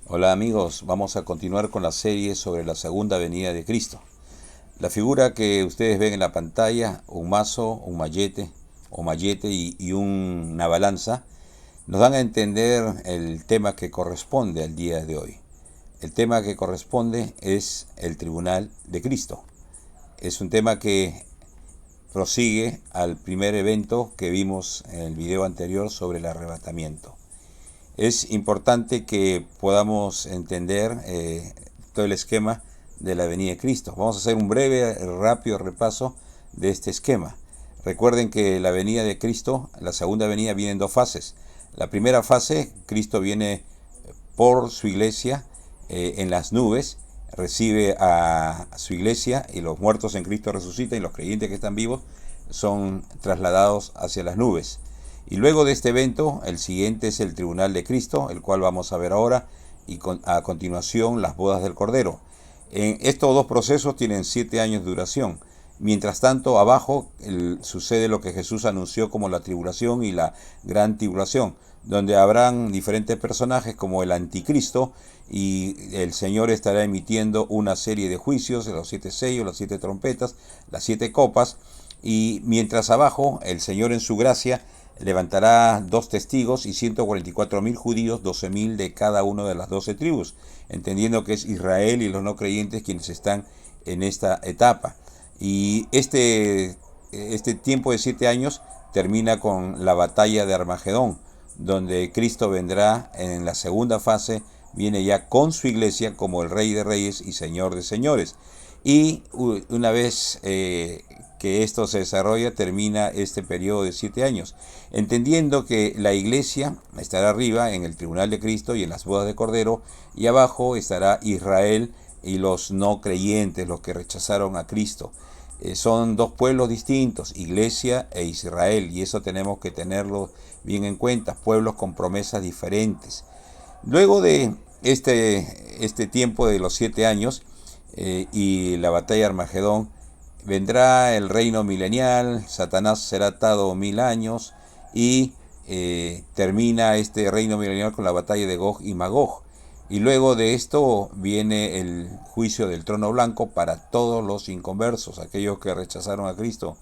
Hola amigos, vamos a continuar con la serie sobre la segunda venida de Cristo. La figura que ustedes ven en la pantalla, un mazo, un mallete o mallete y una balanza, nos dan a entender el tema que corresponde al día de hoy. El tema que corresponde es el tribunal de Cristo. Es un tema que prosigue al primer evento que vimos en el video anterior sobre el arrebatamiento. Es importante que podamos entender todo el esquema de la venida de Cristo. Vamos a hacer un breve, rápido repaso de este esquema. Recuerden que la venida de Cristo, la segunda venida, viene en dos fases. La primera fase, Cristo viene por su iglesia en las nubes, recibe a su iglesia y los muertos en Cristo resucitan y los creyentes que están vivos son trasladados hacia las nubes. Y luego de este evento, el siguiente es el tribunal de Cristo, el cual vamos a ver ahora, y a continuación las bodas del Cordero. Estos dos procesos tienen 7 años de duración. Mientras tanto, abajo sucede lo que Jesús anunció como la tribulación y la gran tribulación, donde habrán diferentes personajes como el anticristo, y el Señor estará emitiendo una serie de juicios, los 7 sellos, las 7 trompetas, las 7 copas, y mientras abajo el Señor en su gracia levantará 2 testigos y 144.000 judíos, 12.000 de cada una de las 12 tribus, entendiendo que es Israel y los no creyentes quienes están en esta etapa. Y este tiempo de 7 años termina con la batalla de Armagedón, donde Cristo vendrá en la segunda fase, viene ya con su iglesia como el Rey de Reyes y Señor de Señores. Y una vez que esto se desarrolla, termina este periodo de 7 años, entendiendo que la iglesia estará arriba en el tribunal de Cristo y en las bodas de Cordero, y abajo estará Israel y los no creyentes, los que rechazaron a Cristo. Son dos pueblos distintos, Iglesia e Israel, y eso tenemos que tenerlo bien en cuenta, pueblos con promesas diferentes. Luego de este tiempo de los 7 años y la batalla de Armagedón, vendrá el reino milenial, Satanás será atado 1000 años y termina este reino milenial con la batalla de Gog y Magog. Y luego de esto viene el juicio del trono blanco para todos los inconversos, aquellos que rechazaron a Cristo.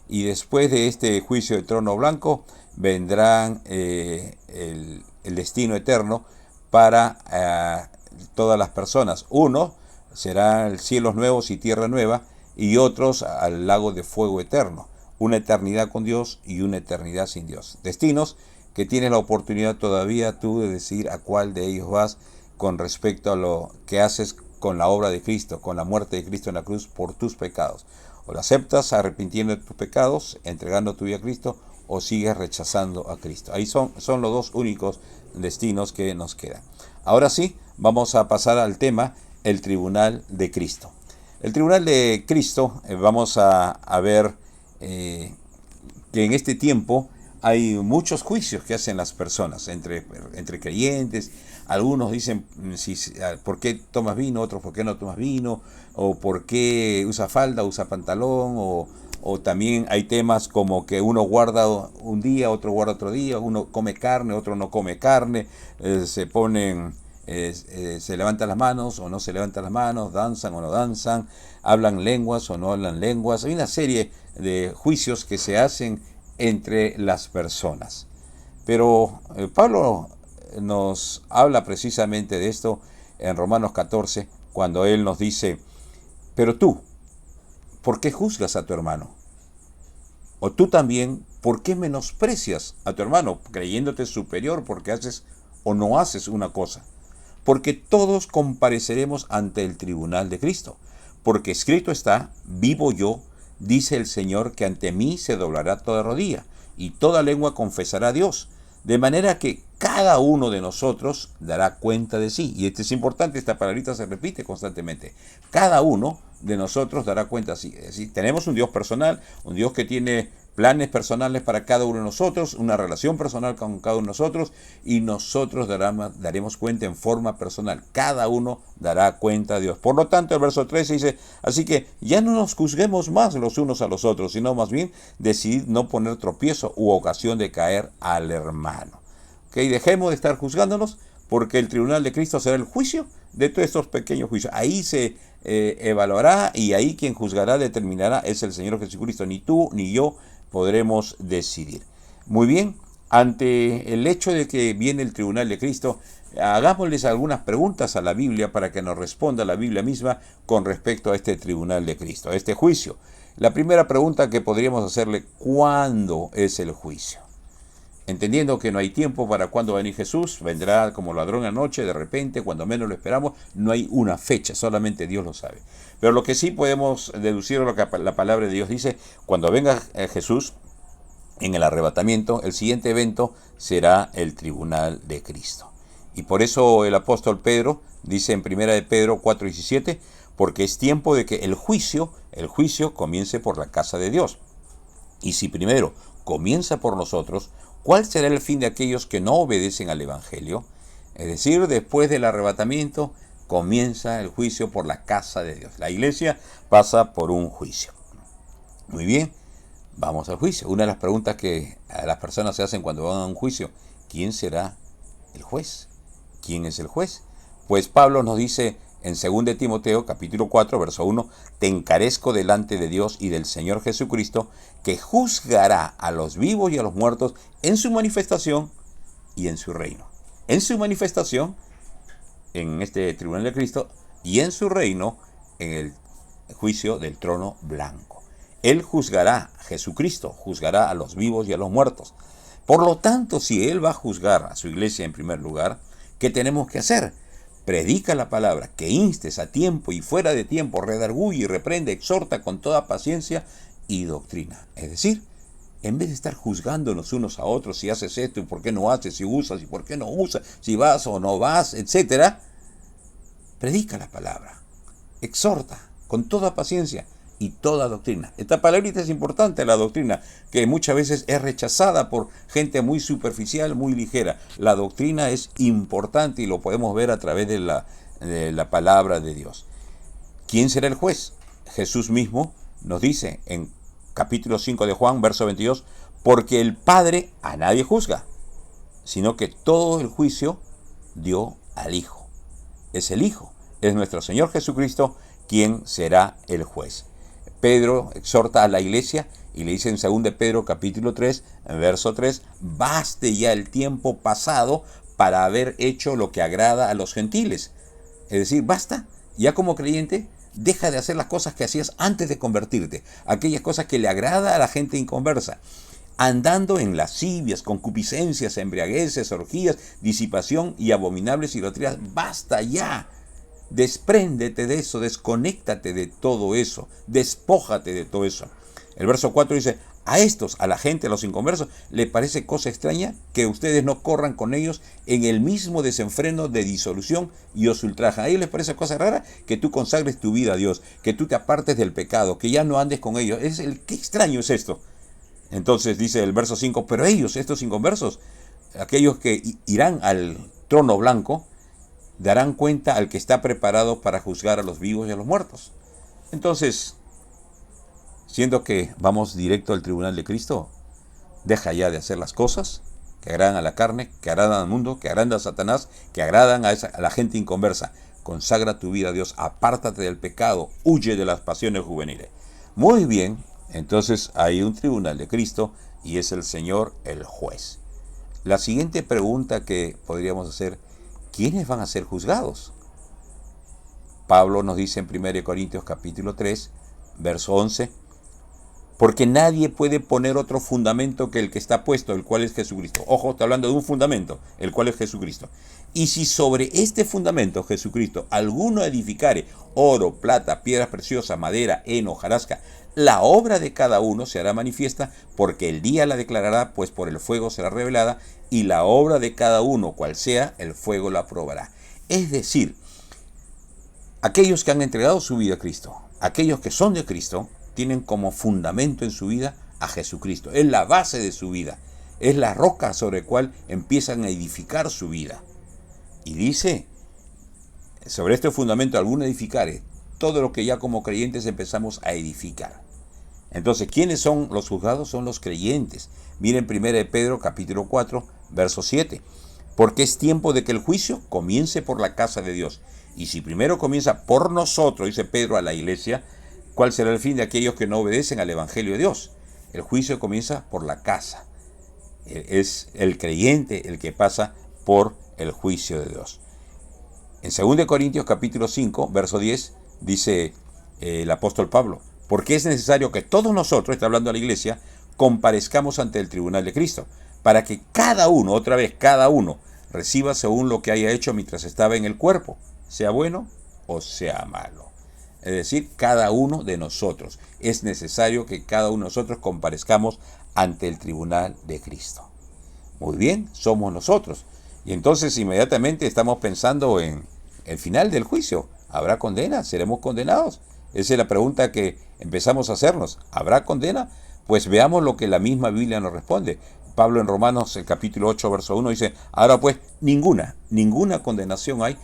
Y después de este juicio del trono blanco vendrán el destino eterno para todas las personas. Uno será cielos nuevos y tierra nueva, y otros al lago de fuego eterno. Una eternidad con Dios y una eternidad sin Dios. Destinos que tienes la oportunidad todavía tú de decidir a cuál de ellos vas con respecto a lo que haces con la obra de Cristo, con la muerte de Cristo en la cruz por tus pecados. O lo aceptas arrepintiendo de tus pecados, entregando tu vida a Cristo, o sigues rechazando a Cristo. Ahí son los dos únicos destinos que nos quedan. Ahora sí, vamos a pasar al tema, el tribunal de Cristo. El tribunal de Cristo, vamos a ver que en este tiempo hay muchos juicios que hacen las personas entre creyentes. Algunos dicen, ¿por qué tomas vino? Otros, ¿por qué no tomas vino? O ¿por qué usa falda, usa pantalón? O también hay temas como que uno guarda un día, otro guarda otro día, uno come carne, otro no come carne, se ponen... se levantan las manos o no se levantan las manos, danzan o no danzan, hablan lenguas o no hablan lenguas. Hay una serie de juicios que se hacen entre las personas. Pero Pablo nos habla precisamente de esto en Romanos 14, cuando él nos dice, pero tú, ¿por qué juzgas a tu hermano? O tú también, ¿por qué menosprecias a tu hermano, creyéndote superior porque haces o no haces una cosa? Porque todos compareceremos ante el tribunal de Cristo. Porque escrito está, vivo yo, dice el Señor, que ante mí se doblará toda rodilla, y toda lengua confesará a Dios. De manera que cada uno de nosotros dará cuenta de sí. Y esto es importante, esta palabrita se repite constantemente. Cada uno de nosotros dará cuenta de sí. Es decir, tenemos un Dios personal, un Dios que tiene planes personales para cada uno de nosotros, una relación personal con cada uno de nosotros, y nosotros daremos cuenta en forma personal. Cada uno dará cuenta a Dios. Por lo tanto, el verso 13 dice, así que ya no nos juzguemos más los unos a los otros, sino más bien decidid no poner tropiezo u ocasión de caer al hermano. ¿Okay? Dejemos de estar juzgándonos, porque el tribunal de Cristo será el juicio de todos estos pequeños juicios. Ahí se evaluará, y ahí quien juzgará, determinará, es el Señor Jesucristo. Ni tú ni yo podremos decidir. Muy bien, ante el hecho de que viene el tribunal de Cristo, hagámosles algunas preguntas a la Biblia para que nos responda la Biblia misma con respecto a este tribunal de Cristo, a este juicio. La primera pregunta que podríamos hacerle: ¿cuándo es el juicio? Entendiendo que no hay tiempo para cuándo va a venir Jesús, vendrá como ladrón anoche, de repente, cuando menos lo esperamos. No hay una fecha, solamente Dios lo sabe. Pero lo que sí podemos deducir de lo que la palabra de Dios dice: cuando venga Jesús en el arrebatamiento, el siguiente evento será el tribunal de Cristo. Y por eso el apóstol Pedro dice en 1 de Pedro 4:17, porque es tiempo de que el juicio comience por la casa de Dios. Y si primero comienza por nosotros, ¿cuál será el fin de aquellos que no obedecen al Evangelio? Es decir, después del arrebatamiento comienza el juicio por la casa de Dios. La iglesia pasa por un juicio. Muy bien, vamos al juicio. Una de las preguntas que a las personas se hacen cuando van a un juicio: ¿quién será el juez? ¿Quién es el juez? Pues Pablo nos dice en 2 de Timoteo, capítulo 4, verso 1, te encarezco delante de Dios y del Señor Jesucristo, que juzgará a los vivos y a los muertos en su manifestación y en su reino. En su manifestación, en este tribunal de Cristo, y en su reino, en el juicio del trono blanco. Él juzgará, Jesucristo juzgará a los vivos y a los muertos. Por lo tanto, si Él va a juzgar a su iglesia en primer lugar, ¿qué tenemos que hacer? Predica la palabra, que instes a tiempo y fuera de tiempo, redarguye y reprende, exhorta con toda paciencia y doctrina. Es decir, en vez de estar juzgándonos unos a otros, si haces esto y por qué no haces, si usas y por qué no usas, si vas o no vas, etc., predica la palabra, exhorta con toda paciencia y toda doctrina. Esta palabrita es importante, la doctrina, que muchas veces es rechazada por gente muy superficial, muy ligera. La doctrina es importante y lo podemos ver a través de la palabra de Dios. ¿Quién será el juez? Jesús mismo nos dice en capítulo 5 de Juan, verso 22, porque el Padre a nadie juzga, sino que todo el juicio dio al Hijo. Es el Hijo, es nuestro Señor Jesucristo quien será el juez. Pedro exhorta a la iglesia y le dice en 2 de Pedro capítulo 3, verso 3, baste ya el tiempo pasado para haber hecho lo que agrada a los gentiles. Es decir, basta, ya como creyente, deja de hacer las cosas que hacías antes de convertirte, aquellas cosas que le agrada a la gente inconversa, andando en lascivias, concupiscencias, embriagueces, orgías, disipación y abominables idolatrías. Basta ya. Despréndete de eso, desconéctate de todo eso, despójate de todo eso. El verso 4 dice: a estos, a la gente, a los inconversos, le parece cosa extraña que ustedes no corran con ellos en el mismo desenfreno de disolución y os ultrajan. A ellos les parece cosa rara que tú consagres tu vida a Dios, que tú te apartes del pecado, que ya no andes con ellos. Qué extraño es esto. Entonces dice el verso 5, pero ellos, estos inconversos, aquellos que irán al trono blanco, darán cuenta al que está preparado para juzgar a los vivos y a los muertos. Entonces, siendo que vamos directo al tribunal de Cristo, deja ya de hacer las cosas que agradan a la carne, que agradan al mundo, que agradan a Satanás, que agradan a la gente inconversa. Consagra tu vida a Dios, apártate del pecado, huye de las pasiones juveniles. Muy bien, entonces hay un tribunal de Cristo y es el Señor el juez. La siguiente pregunta que podríamos hacer: ¿quiénes van a ser juzgados? Pablo nos dice en 1 Corintios capítulo 3, verso 11, porque nadie puede poner otro fundamento que el que está puesto, el cual es Jesucristo. Ojo, está hablando de un fundamento, el cual es Jesucristo. Y si sobre este fundamento, Jesucristo, alguno edificare oro, plata, piedras preciosas, madera, heno, hojarasca, la obra de cada uno se hará manifiesta, porque el día la declarará, pues por el fuego será revelada, y la obra de cada uno, cual sea, el fuego la probará. Es decir, aquellos que han entregado su vida a Cristo, aquellos que son de Cristo, tienen como fundamento en su vida a Jesucristo. Es la base de su vida, es la roca sobre la cual empiezan a edificar su vida. Y dice, sobre este fundamento alguno edificare, todo lo que ya como creyentes empezamos a edificar. Entonces, ¿quiénes son los juzgados? Son los creyentes. Miren 1 de Pedro capítulo 4, verso 7. Porque es tiempo de que el juicio comience por la casa de Dios. Y si primero comienza por nosotros, dice Pedro a la iglesia, ¿cuál será el fin de aquellos que no obedecen al Evangelio de Dios? El juicio comienza por la casa. Es el creyente el que pasa por el juicio de Dios. En 2 Corintios capítulo 5, verso 10, dice el apóstol Pablo, porque es necesario que todos nosotros, está hablando a la iglesia, comparezcamos ante el tribunal de Cristo, para que cada uno, otra vez, cada uno, reciba según lo que haya hecho mientras estaba en el cuerpo, sea bueno o sea malo. Es decir, cada uno de nosotros. Es necesario que cada uno de nosotros comparezcamos ante el tribunal de Cristo. Muy bien, somos nosotros. Y entonces inmediatamente estamos pensando en el final del juicio. ¿Habrá condena? ¿Seremos condenados? Esa es la pregunta que empezamos a hacernos. ¿Habrá condena? Pues veamos lo que la misma Biblia nos responde. Pablo en Romanos, el capítulo 8, verso 1, dice, ahora pues, ninguna condenación hay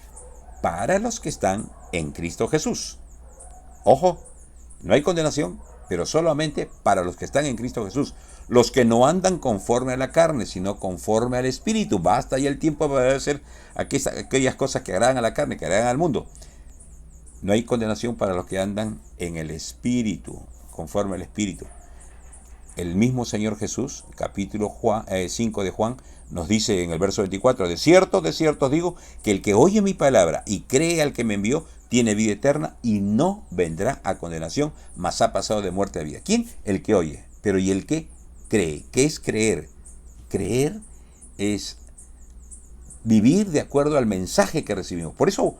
para los que están en Cristo Jesús. Ojo, no hay condenación, pero solamente para los que están en Cristo Jesús. Los que no andan conforme a la carne, sino conforme al Espíritu. Basta ya el tiempo para hacer aquellas cosas que agradan a la carne, que agradan al mundo. No hay condenación para los que andan en el Espíritu, conforme al Espíritu. El mismo Señor Jesús, capítulo 5 de Juan, nos dice en el verso 24, de cierto os digo, que el que oye mi palabra y cree al que me envió, tiene vida eterna y no vendrá a condenación, mas ha pasado de muerte a vida. ¿Quién? El que oye. Pero ¿y el que cree? ¿Qué es creer? Creer es vivir de acuerdo al mensaje que recibimos. Por eso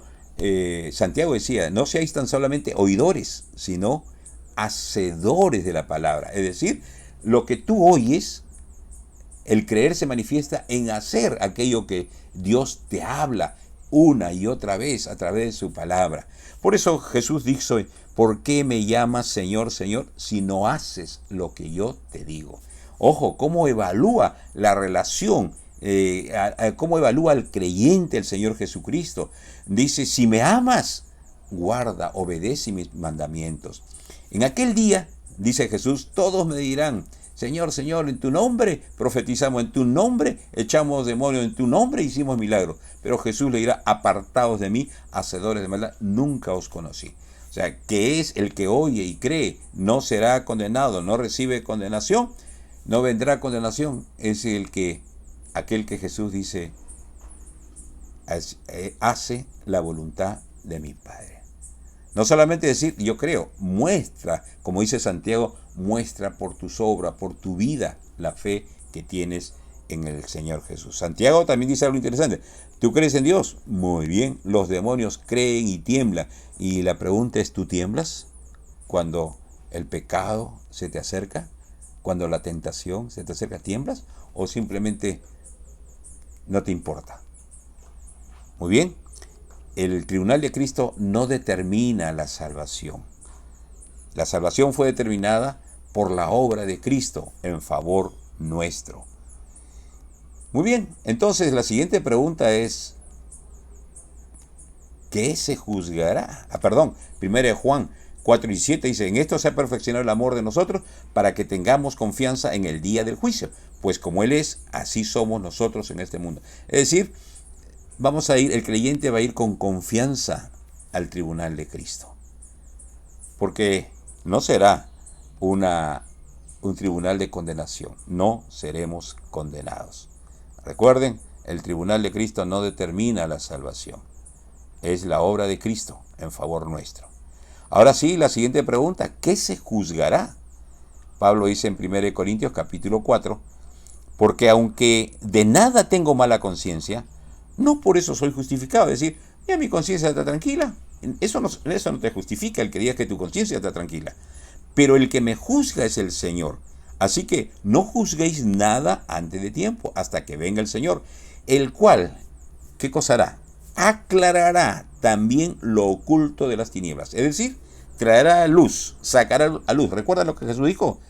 Santiago decía, no seáis tan solamente oidores, sino hacedores de la palabra. Es decir, lo que tú oyes, el creer se manifiesta en hacer aquello que Dios te habla una y otra vez a través de su palabra. Por eso Jesús dijo, ¿por qué me llamas Señor, Señor, si no haces lo que yo te digo? Ojo, cómo evalúa la relación, cómo evalúa al creyente el Señor Jesucristo. Dice, si me amas, guarda, obedece mis mandamientos. En aquel día, dice Jesús, todos me dirán, Señor, Señor, en tu nombre profetizamos, en tu nombre echamos demonios, en tu nombre hicimos milagros. Pero Jesús le dirá, apartaos de mí, hacedores de maldad, nunca os conocí. O sea, que es el que oye y cree, no será condenado, no recibe condenación, no vendrá condenación. Es aquel que Jesús dice, hace la voluntad de mi Padre. No solamente decir, yo creo, muestra, como dice Santiago, muestra por tus obras, por tu vida, la fe que tienes en el Señor Jesús. Santiago también dice algo interesante. ¿Tú crees en Dios? Muy bien, los demonios creen y tiemblan. Y la pregunta es, ¿tú tiemblas cuando el pecado se te acerca? Cuando la tentación se te acerca, ¿tiemblas? ¿O simplemente no te importa? Muy bien. El tribunal de Cristo no determina la salvación. La salvación fue determinada por la obra de Cristo en favor nuestro. Muy bien, entonces la siguiente pregunta es, ¿qué se juzgará? 1 Juan 4:17 dice, en esto se ha perfeccionado el amor de nosotros para que tengamos confianza en el día del juicio, pues como Él es, así somos nosotros en este mundo. Es decir, el creyente va a ir con confianza al tribunal de Cristo. Porque no será un tribunal de condenación. No seremos condenados. Recuerden, el tribunal de Cristo no determina la salvación. Es la obra de Cristo en favor nuestro. Ahora sí, la siguiente pregunta, ¿qué se juzgará? Pablo dice en 1 Corintios capítulo 4, porque aunque de nada tengo mala conciencia, no por eso soy justificado. Es decir, ya mi conciencia está tranquila. Eso no te justifica el que digas que tu conciencia está tranquila. Pero el que me juzga es el Señor. Así que no juzguéis nada antes de tiempo, hasta que venga el Señor, el cual, ¿qué cosa hará? Aclarará también lo oculto de las tinieblas. Es decir, traerá a luz, sacará a luz. ¿Recuerda lo que Jesús dijo?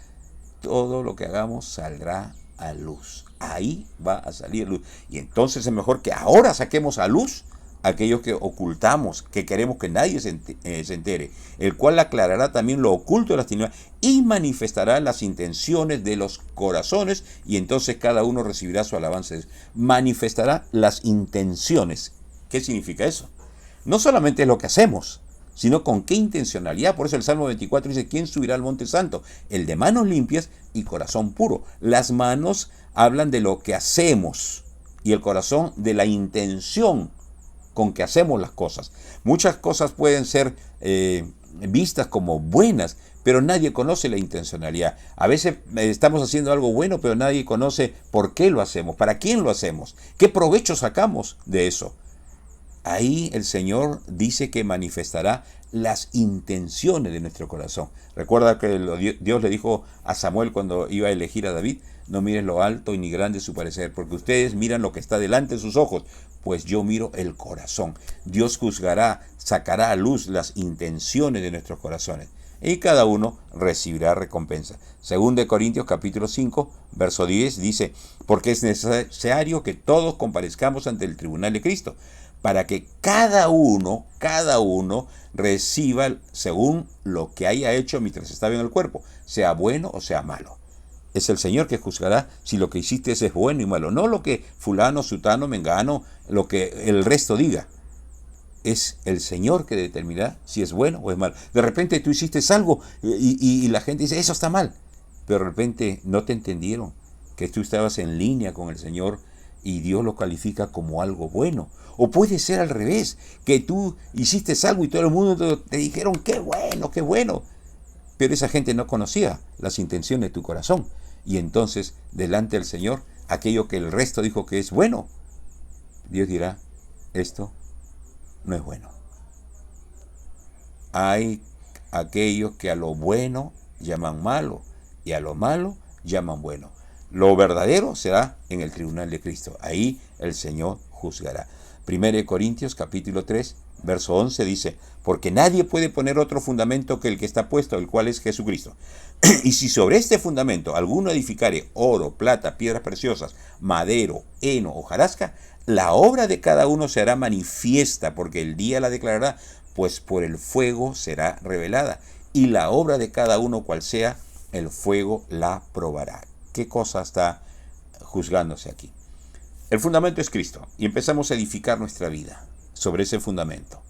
Todo lo que hagamos saldrá a luz. Ahí va a salir luz. Y entonces es mejor que ahora saquemos a luz aquellos que ocultamos, que queremos que nadie se entere, el cual aclarará también lo oculto de las tinieblas y manifestará las intenciones de los corazones, y entonces cada uno recibirá su alabanza. Manifestará las intenciones. ¿Qué significa eso? No solamente es lo que hacemos, sino con qué intencionalidad. Por eso el Salmo 24 dice: ¿quién subirá al monte santo? El de manos limpias y corazón puro. Las manos hablan de lo que hacemos y el corazón de la intención con que hacemos las cosas. Muchas cosas pueden ser vistas como buenas, pero nadie conoce la intencionalidad. A veces estamos haciendo algo bueno, pero nadie conoce por qué lo hacemos, para quién lo hacemos, qué provecho sacamos de eso. Ahí el Señor dice que manifestará las intenciones de nuestro corazón. Recuerda que Dios le dijo a Samuel cuando iba a elegir a David: no mires lo alto y ni grande su parecer, porque ustedes miran lo que está delante de sus ojos, pues yo miro el corazón. Dios juzgará, sacará a luz las intenciones de nuestros corazones, y cada uno recibirá recompensa. Según de Corintios capítulo 5, verso 10 dice: porque es necesario que todos comparezcamos ante el tribunal de Cristo, para que cada uno reciba según lo que haya hecho mientras estaba en el cuerpo, sea bueno o sea malo. Es el Señor que juzgará si lo que hiciste es bueno y malo, no lo que fulano, sutano, mengano, lo que el resto diga. Es el Señor que determinará si es bueno o es malo. De repente tú hiciste algo y la gente dice: eso está mal, pero de repente no te entendieron que tú estabas en línea con el Señor y Dios lo califica como algo bueno. O puede ser al revés, que tú hiciste algo y todo el mundo te dijeron: qué bueno, qué bueno. Pero esa gente no conocía las intenciones de tu corazón. Y entonces, delante del Señor, aquello que el resto dijo que es bueno, Dios dirá: esto no es bueno. Hay aquellos que a lo bueno llaman malo y a lo malo llaman bueno. Lo verdadero será en el tribunal de Cristo. Ahí el Señor juzgará. 1 Corintios capítulo 3, verso 11 dice: porque nadie puede poner otro fundamento que el que está puesto, el cual es Jesucristo. Y si sobre este fundamento alguno edificare oro, plata, piedras preciosas, madero, heno, hojarasca, la obra de cada uno será manifiesta, porque el día la declarará, pues por el fuego será revelada. Y la obra de cada uno, cual sea, el fuego la probará. ¿Qué cosa está juzgándose aquí? El fundamento es Cristo, y empezamos a edificar nuestra vida sobre ese fundamento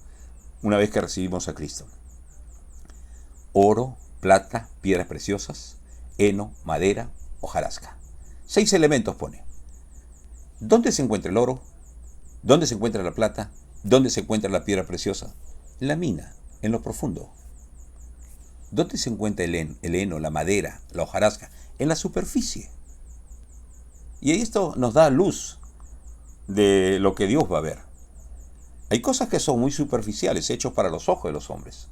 una vez que recibimos a Cristo. Oro, plata, piedras preciosas, heno, madera, hojarasca. 6 elementos pone. ¿Dónde se encuentra el oro? ¿Dónde se encuentra la plata? ¿Dónde se encuentra la piedra preciosa? En la mina, en lo profundo. ¿Dónde se encuentra el heno, la madera, la hojarasca? En la superficie. Y esto nos da luz de lo que Dios va a ver. Hay cosas que son muy superficiales, hechos para los ojos de los hombres.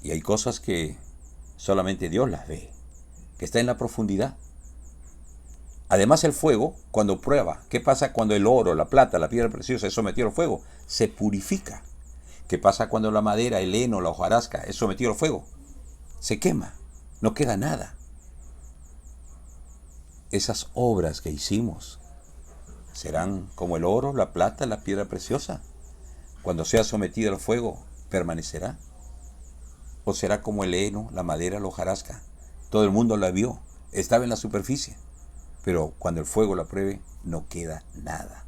Y hay cosas que solamente Dios las ve, que está en la profundidad. Además, el fuego, cuando prueba, ¿qué pasa cuando el oro, la plata, la piedra preciosa es sometido al fuego? Se purifica. ¿Qué pasa cuando la madera, el heno, la hojarasca es sometido al fuego? Se quema, no queda nada. Esas obras que hicimos serán como el oro, la plata, la piedra preciosa. Cuando sea sometida al fuego, ¿permanecerá? ¿O será como el heno, la madera, la hojarasca? Todo el mundo la vio, estaba en la superficie, pero cuando el fuego la pruebe, no queda nada.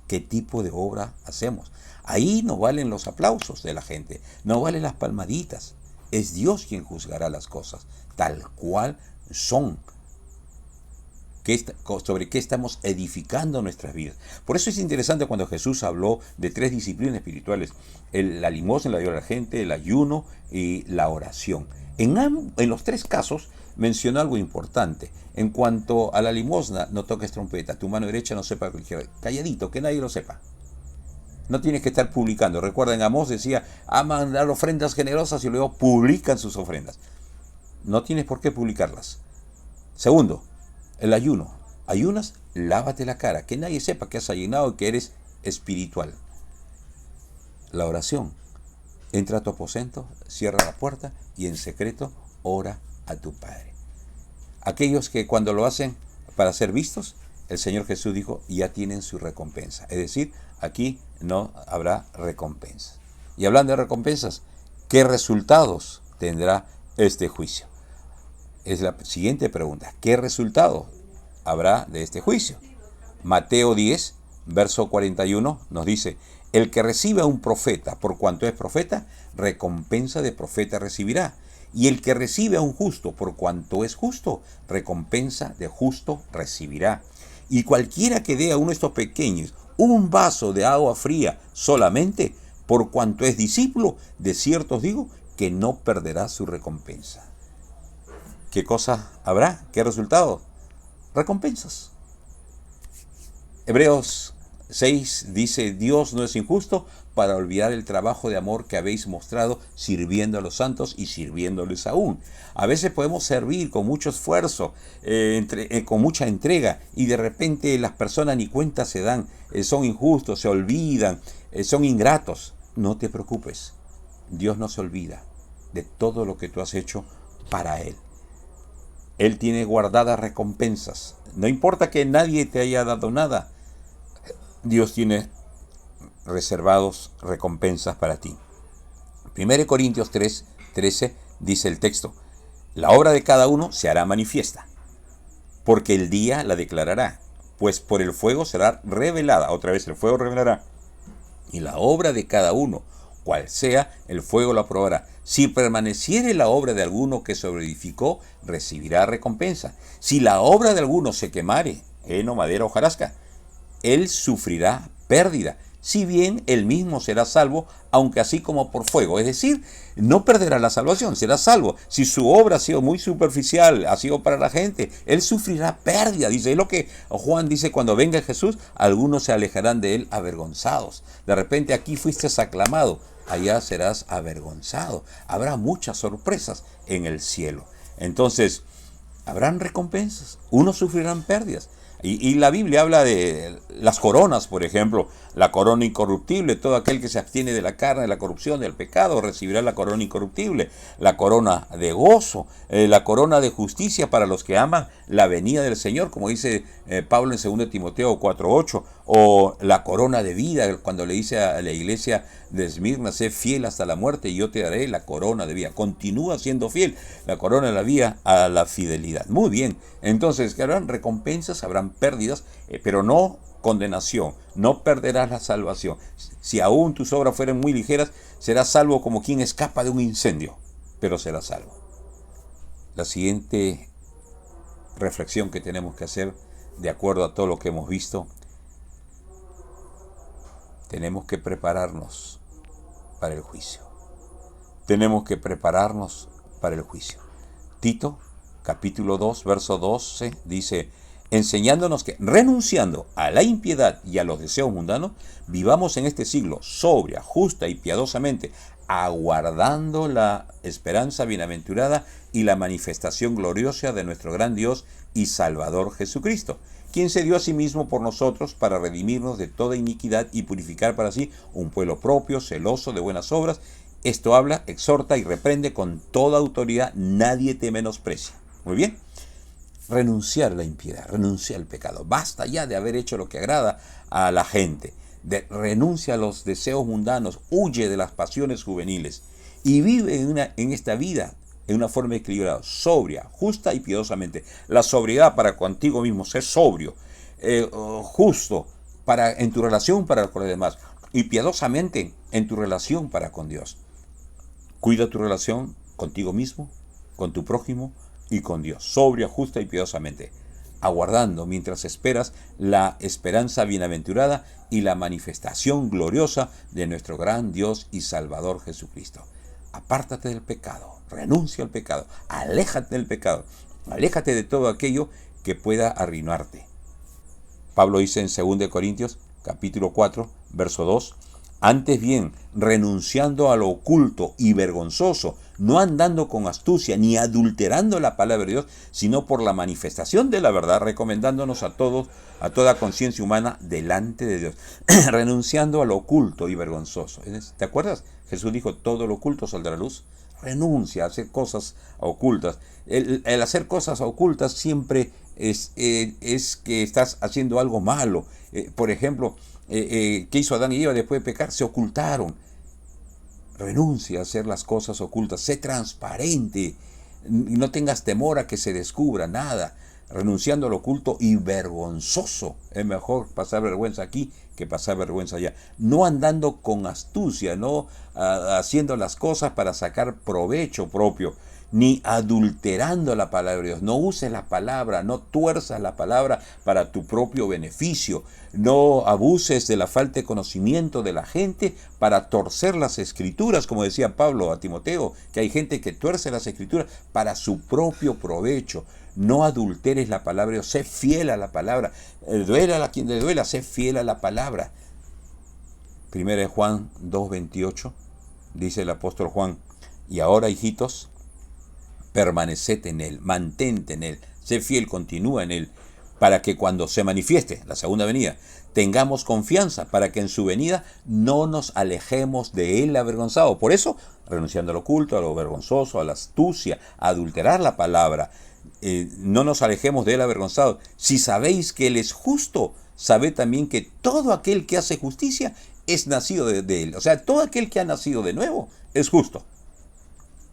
¿Qué tipo de obra hacemos? Ahí no valen los aplausos de la gente, no valen las palmaditas. Es Dios quien juzgará las cosas, tal cual son. Sobre qué estamos edificando nuestras vidas. Por eso es interesante cuando Jesús habló de 3 disciplinas espirituales: la limosna, la dio a la gente, el ayuno y la oración. En los 3 casos mencionó algo importante. En cuanto a la limosna, no toques trompeta, tu mano derecha no sepa que izquierda. Calladito, que nadie lo sepa. No tienes que estar publicando. Recuerden, Amós decía: aman dar ofrendas generosas y luego publican sus ofrendas. No tienes por qué publicarlas. Segundo, el ayuno. Ayunas, lávate la cara, que nadie sepa que has ayunado y que eres espiritual. La oración. Entra a tu aposento, cierra la puerta y en secreto ora a tu Padre. Aquellos que cuando lo hacen para ser vistos, el Señor Jesús dijo, ya tienen su recompensa. Es decir, aquí no habrá recompensa. Y hablando de recompensas, ¿qué resultados tendrá este juicio? Es la siguiente pregunta. ¿Qué resultado habrá de este juicio? Mateo 10, verso 41 nos dice, el que recibe a un profeta por cuanto es profeta, recompensa de profeta recibirá. Y el que recibe a un justo por cuanto es justo, recompensa de justo recibirá. Y cualquiera que dé a uno de estos pequeños un vaso de agua fría solamente, por cuanto es discípulo, de cierto os digo que no perderá su recompensa. ¿Qué cosa habrá? ¿Qué resultado? Recompensas. Hebreos 6 dice, Dios no es injusto para olvidar el trabajo de amor que habéis mostrado sirviendo a los santos y sirviéndoles aún. A veces podemos servir con mucho esfuerzo, con mucha entrega, y de repente las personas ni cuenta se dan, son injustos, se olvidan, son ingratos. No te preocupes, Dios no se olvida de todo lo que tú has hecho para Él. Él tiene guardadas recompensas. No importa que nadie te haya dado nada, Dios tiene reservados recompensas para ti. 1 Corintios 3:13 dice el texto, la obra de cada uno se hará manifiesta, porque el día la declarará, pues por el fuego será revelada. Otra vez, el fuego revelará. Y la obra de cada uno, cual sea, el fuego la probará. Si permaneciere la obra de alguno que sobreedificó, recibirá recompensa. Si la obra de alguno se quemare, heno, madera o hojarasca, él sufrirá pérdida, si bien él mismo será salvo, aunque así como por fuego. Es decir, no perderá la salvación, será salvo. Si su obra ha sido muy superficial, ha sido para la gente, él sufrirá pérdida. Dice, es lo que Juan dice, cuando venga Jesús, algunos se alejarán de él avergonzados. De repente aquí fuiste aclamado, allá serás avergonzado. Habrá muchas sorpresas en el cielo. Entonces, habrán recompensas, unos sufrirán pérdidas. Y la Biblia habla de las coronas, por ejemplo, la corona incorruptible. Todo aquel que se abstiene de la carne, de la corrupción, del pecado, recibirá la corona incorruptible, la corona de gozo, la corona de justicia para los que aman la venida del Señor, como dice Pablo en 2 Timoteo 4:8, o la corona de vida, cuando le dice a la iglesia de Esmirna, sé fiel hasta la muerte y yo te daré la corona de vida. Continúa siendo fiel, la corona de la vida a la fidelidad. Muy bien, entonces habrán recompensas, habrán pérdidas, pero no condenación, no perderás la salvación. Si aún tus obras fueren muy ligeras, serás salvo como quien escapa de un incendio, pero serás salvo. La siguiente reflexión que tenemos que hacer, de acuerdo a todo lo que hemos visto, tenemos que prepararnos para el juicio. Tenemos que prepararnos para el juicio. Tito, capítulo 2, verso 12, dice, enseñándonos que, renunciando a la impiedad y a los deseos mundanos, vivamos en este siglo sobria, justa y piadosamente, aguardando la esperanza bienaventurada y la manifestación gloriosa de nuestro gran Dios y Salvador Jesucristo, quien se dio a sí mismo por nosotros para redimirnos de toda iniquidad y purificar para sí un pueblo propio, celoso de buenas obras. Esto habla, exhorta y reprende con toda autoridad, nadie te menosprecia. Muy bien. Renunciar a la impiedad, renunciar al pecado. Basta ya de haber hecho lo que agrada a la gente. Renuncia a los deseos mundanos, huye de las pasiones juveniles y vive en esta vida en una forma equilibrada, sobria, justa y piadosamente. La sobriedad para contigo mismo, ser sobrio, justo en tu relación para con los demás y piadosamente en tu relación para con Dios. Cuida tu relación contigo mismo, con tu prójimo y con Dios, sobria, justa y piadosamente, aguardando mientras esperas la esperanza bienaventurada y la manifestación gloriosa de nuestro gran Dios y Salvador Jesucristo. Apártate del pecado, renuncia al pecado, aléjate del pecado, aléjate de todo aquello que pueda arruinarte. Pablo dice en 2 Corintios, capítulo 4, verso 2, antes bien, renunciando a lo oculto y vergonzoso, no andando con astucia ni adulterando la palabra de Dios, sino por la manifestación de la verdad, recomendándonos a todos, a toda conciencia humana delante de Dios, renunciando a lo oculto y vergonzoso. ¿Te acuerdas? Jesús dijo, todo lo oculto saldrá a luz. Renuncia a hacer cosas ocultas. El hacer cosas ocultas siempre es que estás haciendo algo malo. Por ejemplo, ¿qué hizo Adán y Eva después de pecar? Se ocultaron. Renuncia a hacer las cosas ocultas, sé transparente, no tengas temor a que se descubra nada. Renunciando al oculto y vergonzoso. Es mejor pasar vergüenza aquí que pasar vergüenza allá. No andando con astucia, no haciendo las cosas para sacar provecho propio, ni adulterando la palabra de Dios. No uses la palabra, no tuerzas la palabra para tu propio beneficio. No abuses de la falta de conocimiento de la gente para torcer las escrituras, como decía Pablo a Timoteo, que hay gente que tuerce las escrituras para su propio provecho. No adulteres la palabra de Dios, sé fiel a la palabra. Duela a quien le duela, sé fiel a la palabra. 1 Juan 2:28, dice el apóstol Juan, y ahora, hijitos, permaneced en él, mantente en él, sé fiel, continúa en él, para que cuando se manifieste la segunda venida, tengamos confianza, para que en su venida no nos alejemos de él avergonzado. Por eso, renunciando al oculto, a lo vergonzoso, a la astucia, a adulterar la palabra, no nos alejemos de él avergonzado. Si sabéis que él es justo, sabed también que todo aquel que hace justicia es nacido de él. O sea, todo aquel que ha nacido de nuevo es justo,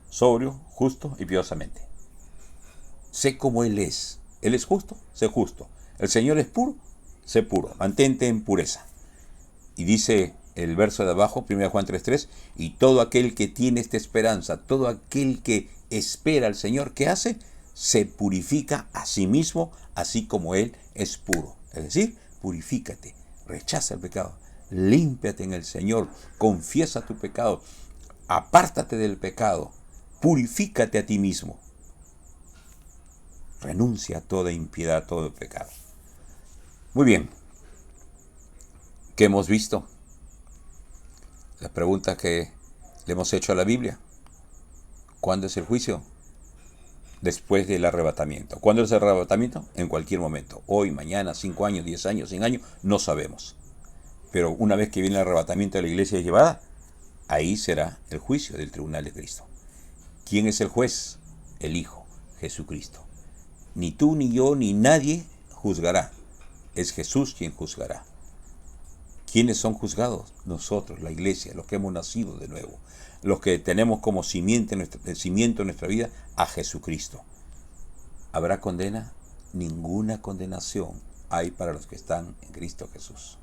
sobrio, justo y piadosamente. Sé como él es. Él es justo, sé justo. El Señor es puro, sé puro. Mantente en pureza. Y dice el verso de abajo, 1 Juan 3:3, y todo aquel que tiene esta esperanza, todo aquel que espera al Señor, ¿qué hace? Se purifica a sí mismo, así como él es puro. Es decir, purifícate, rechaza el pecado, límpiate en el Señor, confiesa tu pecado, apártate del pecado, purifícate a ti mismo. Renuncia a toda impiedad, a todo pecado. Muy bien. ¿Qué hemos visto? La pregunta que le hemos hecho a la Biblia. ¿Cuándo es el juicio? Después del arrebatamiento. ¿Cuándo es el arrebatamiento? En cualquier momento. Hoy, mañana, 5 años, 10 años, 100 años, no sabemos. Pero una vez que viene el arrebatamiento de la iglesia llevada, ahí será el juicio del tribunal de Cristo. ¿Quién es el juez? El Hijo, Jesucristo. Ni tú, ni yo, ni nadie juzgará. Es Jesús quien juzgará. ¿Quiénes son juzgados? Nosotros, la iglesia, los que hemos nacido de nuevo, los que tenemos como cimiento en nuestra vida a Jesucristo. ¿Habrá condena? Ninguna condenación hay para los que están en Cristo Jesús.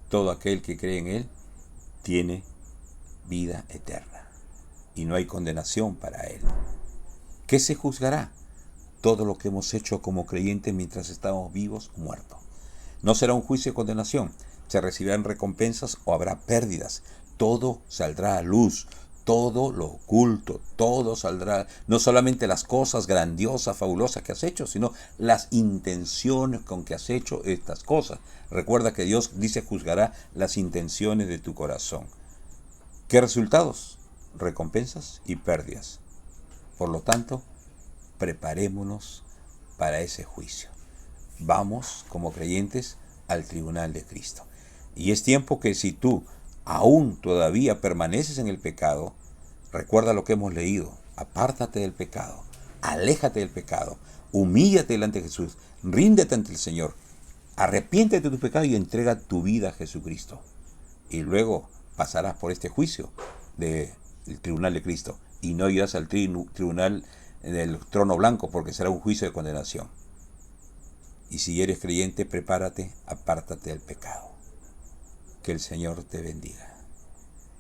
Todo aquel que cree en Él tiene vida eterna y no hay condenación para Él. ¿Qué se juzgará? Todo lo que hemos hecho como creyentes mientras estamos vivos o muertos. No será un juicio de condenación. Se recibirán recompensas o habrá pérdidas. Todo saldrá a luz. Todo lo oculto. Todo saldrá. No solamente las cosas grandiosas, fabulosas que has hecho, sino las intenciones con que has hecho estas cosas. Recuerda que Dios dice juzgará las intenciones de tu corazón. ¿Qué resultados? Recompensas y pérdidas. Por lo tanto, preparémonos para ese juicio. Vamos, como creyentes, al tribunal de Cristo. Y es tiempo que si tú aún todavía permaneces en el pecado, recuerda lo que hemos leído. Apártate del pecado, aléjate del pecado, humíllate delante de Jesús, ríndete ante el Señor, arrepiéntete de tu pecado y entrega tu vida a Jesucristo. Y luego pasarás por este juicio del tribunal de Cristo y no irás al tribunal del trono blanco, porque será un juicio de condenación. Y si eres creyente, prepárate, apártate del pecado. Que el Señor te bendiga.